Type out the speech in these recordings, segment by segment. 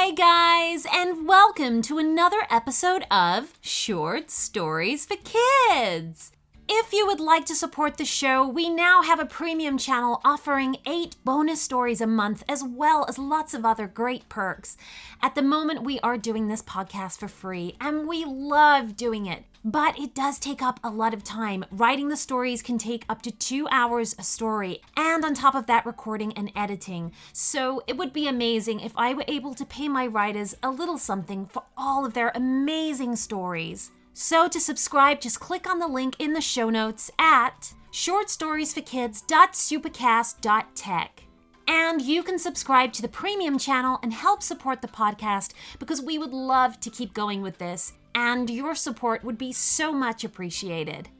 Hi guys, and welcome to another episode of Short Stories for Kids. If you would like to support the show, we now have a premium channel offering 8 bonus stories a month, as well as lots of other great perks. At the moment, we are doing this podcast for free, and we love doing it. But it does take up a lot of time. Writing the stories can take up to 2 hours a story, and on top of that, recording and editing. So it would be amazing if I were able to pay my writers a little something for all of their amazing stories. So to subscribe, just click on the link in the show notes at shortstoriesforkids.supercast.tech. And you can subscribe to the premium channel and help support the podcast because we would love to keep going with this, and your support would be so much appreciated.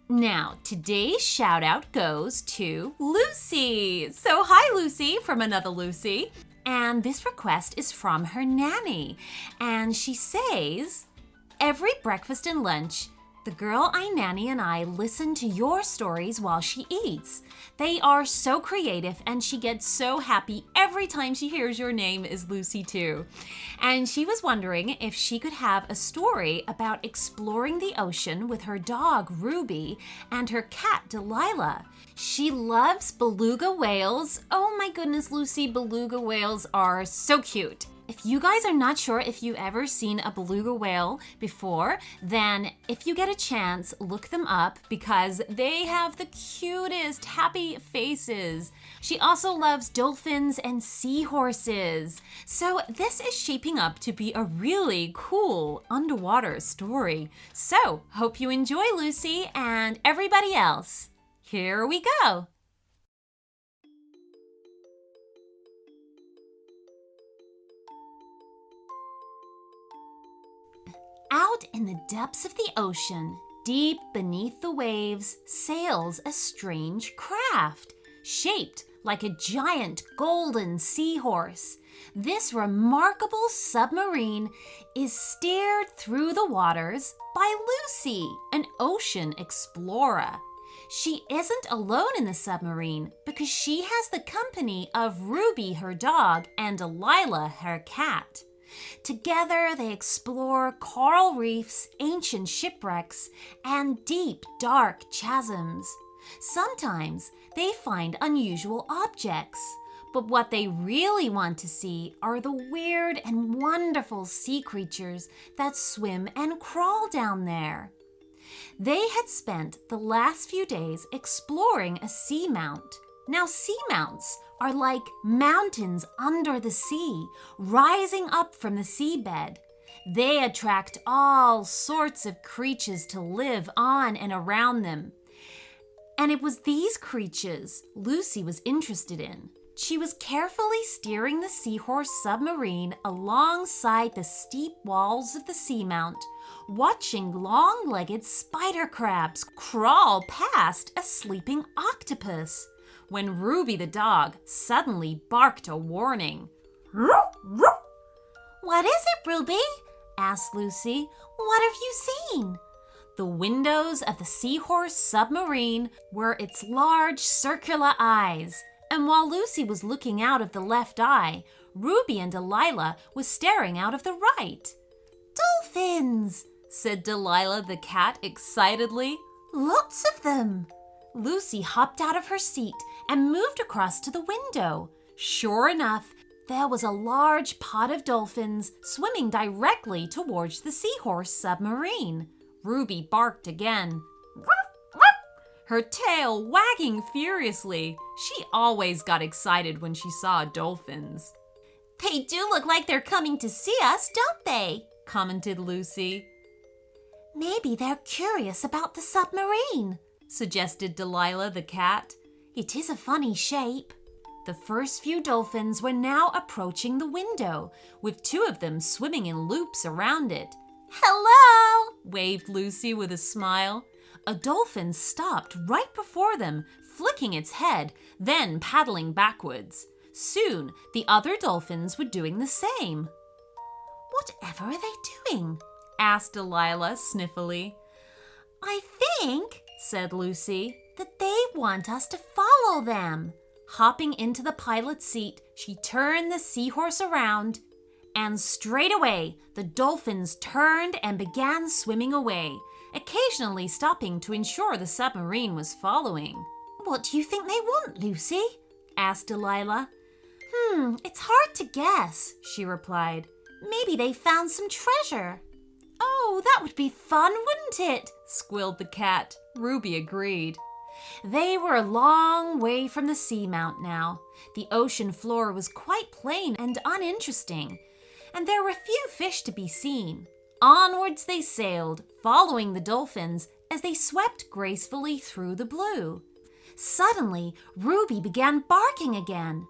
Now, today's shout out goes to Lucy. So hi Lucy from another Lucy. And this request is from her nanny. And she says, every breakfast and lunch, the girl I nanny and I listen to your stories while she eats. They are so creative, and she gets so happy every time she hears your name is Lucy too. And she was wondering if she could have a story about exploring the ocean with her dog Ruby and her cat Delilah. She loves beluga whales. Oh my goodness, Lucy, beluga whales are so cute. If you guys are not sure if you've ever seen a beluga whale before, then if you get a chance, look them up because they have the cutest happy faces. She also loves dolphins and seahorses. So this is shaping up to be a really cool underwater story. So hope you enjoy, Lucy, and everybody else. Here we go. Out in the depths of the ocean, deep beneath the waves, sails a strange craft, shaped like a giant golden seahorse. This remarkable submarine is steered through the waters by Lucy, an ocean explorer. She isn't alone in the submarine because she has the company of Ruby, her dog, and Delilah, her cat. Together, they explore coral reefs, ancient shipwrecks, and deep, dark chasms. Sometimes they find unusual objects, but what they really want to see are the weird and wonderful sea creatures that swim and crawl down there. They had spent the last few days exploring a seamount. Now, seamounts are like mountains under the sea, rising up from the seabed. They attract all sorts of creatures to live on and around them. And it was these creatures Lucy was interested in. She was carefully steering the seahorse submarine alongside the steep walls of the seamount, watching long-legged spider crabs crawl past a sleeping octopus, when Ruby the dog suddenly barked a warning. "What is it, Ruby?" asked Lucy. "What have you seen?" The windows of the seahorse submarine were its large circular eyes, and while Lucy was looking out of the left eye, Ruby and Delilah was staring out of the right. "Dolphins," said Delilah the cat excitedly. "Lots of them." Lucy hopped out of her seat and moved across to the window. Sure enough, there was a large pod of dolphins swimming directly towards the seahorse submarine. Ruby barked again, her tail wagging furiously. She always got excited when she saw dolphins. "They do look like they're coming to see us, don't they?" commented Lucy. "Maybe they're curious about the submarine," suggested Delilah the cat. "It is a funny shape." The first few dolphins were now approaching the window, with 2 of them swimming in loops around it. "Hello!" waved Lucy with a smile. A dolphin stopped right before them, flicking its head, then paddling backwards. Soon, the other dolphins were doing the same. "Whatever are they doing?" asked Delilah sniffily. "I think," said Lucy, "that they want us to follow them." Hopping into the pilot's seat, she turned the seahorse around And straight away, the dolphins turned and began swimming away, occasionally stopping to ensure the submarine was following. "What do you think they want, Lucy?" asked Delilah. It's hard to guess," she replied. "Maybe they found some treasure." "Oh, that would be fun, wouldn't it?" squealed the cat. Ruby agreed. They were a long way from the seamount now. The ocean floor was quite plain and uninteresting, and there were few fish to be seen. Onwards they sailed, following the dolphins as they swept gracefully through the blue. Suddenly, Ruby began barking again.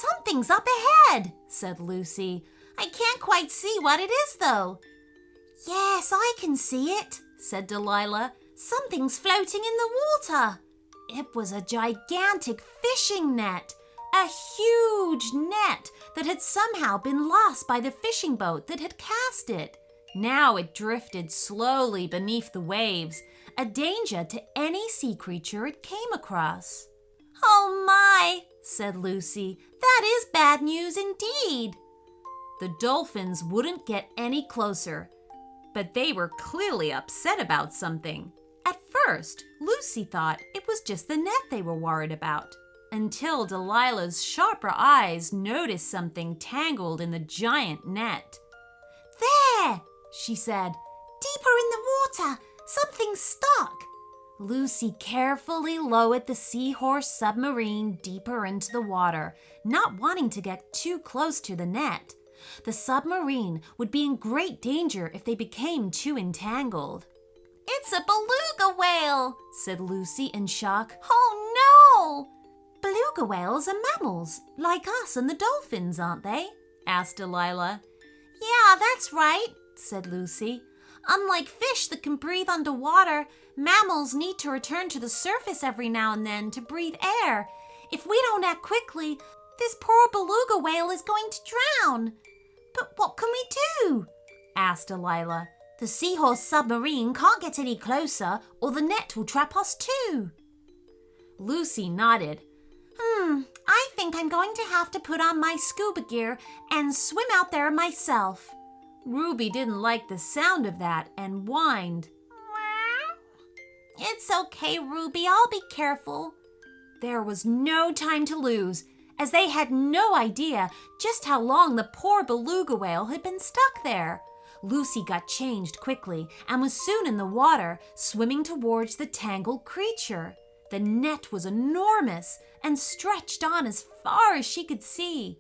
"Something's up ahead," said Lucy. "I can't quite see what it is, though." "Yes, I can see it," said Delilah. "Something's floating in the water." It was a gigantic fishing net, a huge net that had somehow been lost by the fishing boat that had cast it. Now it drifted slowly beneath the waves, a danger to any sea creature it came across. "Oh my," said Lucy, "that is bad news indeed." The dolphins wouldn't get any closer, but they were clearly upset about something. At first, Lucy thought it was just the net they were worried about, until Delilah's sharper eyes noticed something tangled in the giant net. "There," she said, "deeper in the water, something's stuck." Lucy carefully lowered the seahorse submarine deeper into the water, not wanting to get too close to the net. The submarine would be in great danger if they became too entangled. "It's a beluga whale," said Lucy in shock. "Oh no!" "Beluga whales are mammals, like us and the dolphins, aren't they?" asked Delilah. "Yeah, that's right," said Lucy. "Unlike fish that can breathe underwater, mammals need to return to the surface every now and then to breathe air. If we don't act quickly, this poor beluga whale is going to drown." "But what can we do?" asked Delilah. "The seahorse submarine can't get any closer, or the net will trap us too." Lucy nodded. I think I'm going to have to put on my scuba gear and swim out there myself." Ruby didn't like the sound of that and whined. "It's okay, Ruby, I'll be careful." There was no time to lose, as they had no idea just how long the poor beluga whale had been stuck there. Lucy got changed quickly and was soon in the water, swimming towards the tangled creature. The net was enormous and stretched on as far as she could see.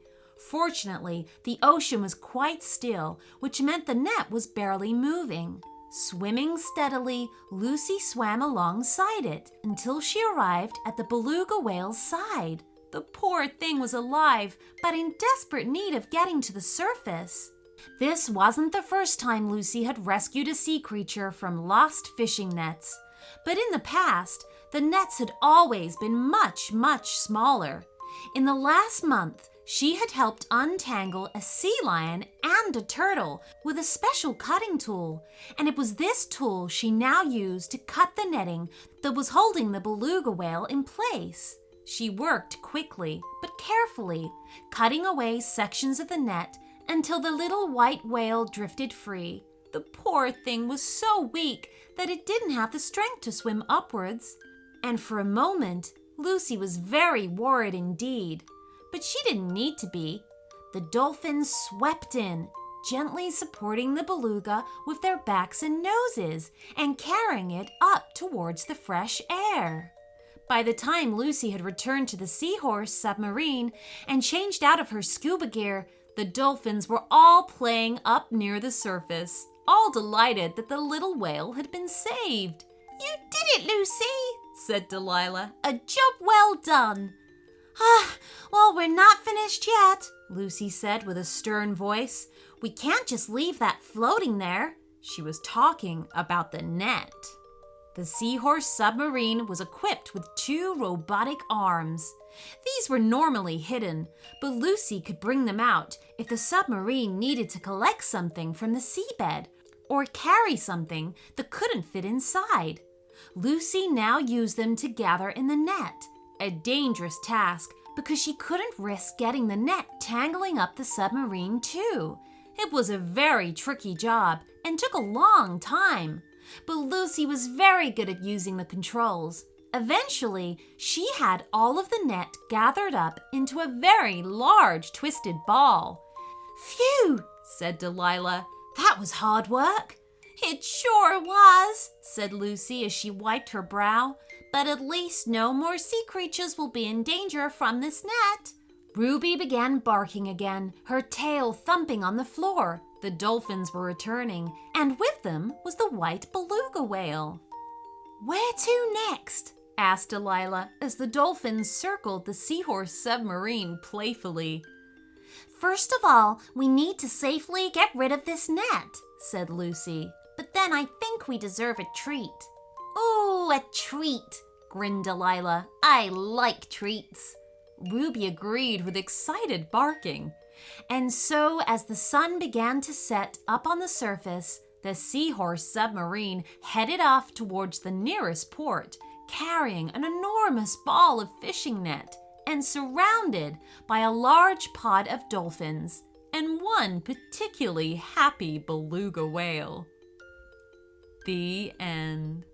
Fortunately, the ocean was quite still, which meant the net was barely moving. Swimming steadily, Lucy swam alongside it until she arrived at the beluga whale's side. The poor thing was alive, but in desperate need of getting to the surface. This wasn't the first time Lucy had rescued a sea creature from lost fishing nets. But in the past, the nets had always been much, much smaller. In the last month, she had helped untangle a sea lion and a turtle with a special cutting tool, and it was this tool she now used to cut the netting that was holding the beluga whale in place. She worked quickly but carefully, cutting away sections of the net until the little white whale drifted free. The poor thing was so weak that it didn't have the strength to swim upwards. And for a moment, Lucy was very worried indeed. But she didn't need to be. The dolphins swept in, gently supporting the beluga with their backs and noses and carrying it up towards the fresh air. By the time Lucy had returned to the seahorse submarine and changed out of her scuba gear, the dolphins were all playing up near the surface, all delighted that the little whale had been saved. "You did it, Lucy," said Delilah. "A job well done." Well, we're not finished yet," Lucy said with a stern voice. "We can't just leave that floating there." She was talking about the net. The seahorse submarine was equipped with 2 robotic arms. These were normally hidden, but Lucy could bring them out if the submarine needed to collect something from the seabed or carry something that couldn't fit inside. Lucy now used them to gather in the net. A dangerous task, because she couldn't risk getting the net tangling up the submarine too. It was a very tricky job and took a long time, but Lucy was very good at using the controls. Eventually, she had all of the net gathered up into a very large twisted ball. "Phew," said Delilah. "That was hard work." "It sure was," said Lucy as she wiped her brow. "But at least no more sea creatures will be in danger from this net." Ruby began barking again, her tail thumping on the floor. The dolphins were returning, and with them was the white beluga whale. "Where to next?" asked Delilah as the dolphins circled the seahorse submarine playfully. "First of all, we need to safely get rid of this net," said Lucy. "But then I think we deserve a treat." "Ooh, a treat," grinned Delilah. "I like treats." Ruby agreed with excited barking. And so, as the sun began to set up on the surface, the seahorse submarine headed off towards the nearest port, carrying an enormous ball of fishing net and surrounded by a large pod of dolphins and one particularly happy beluga whale. The end.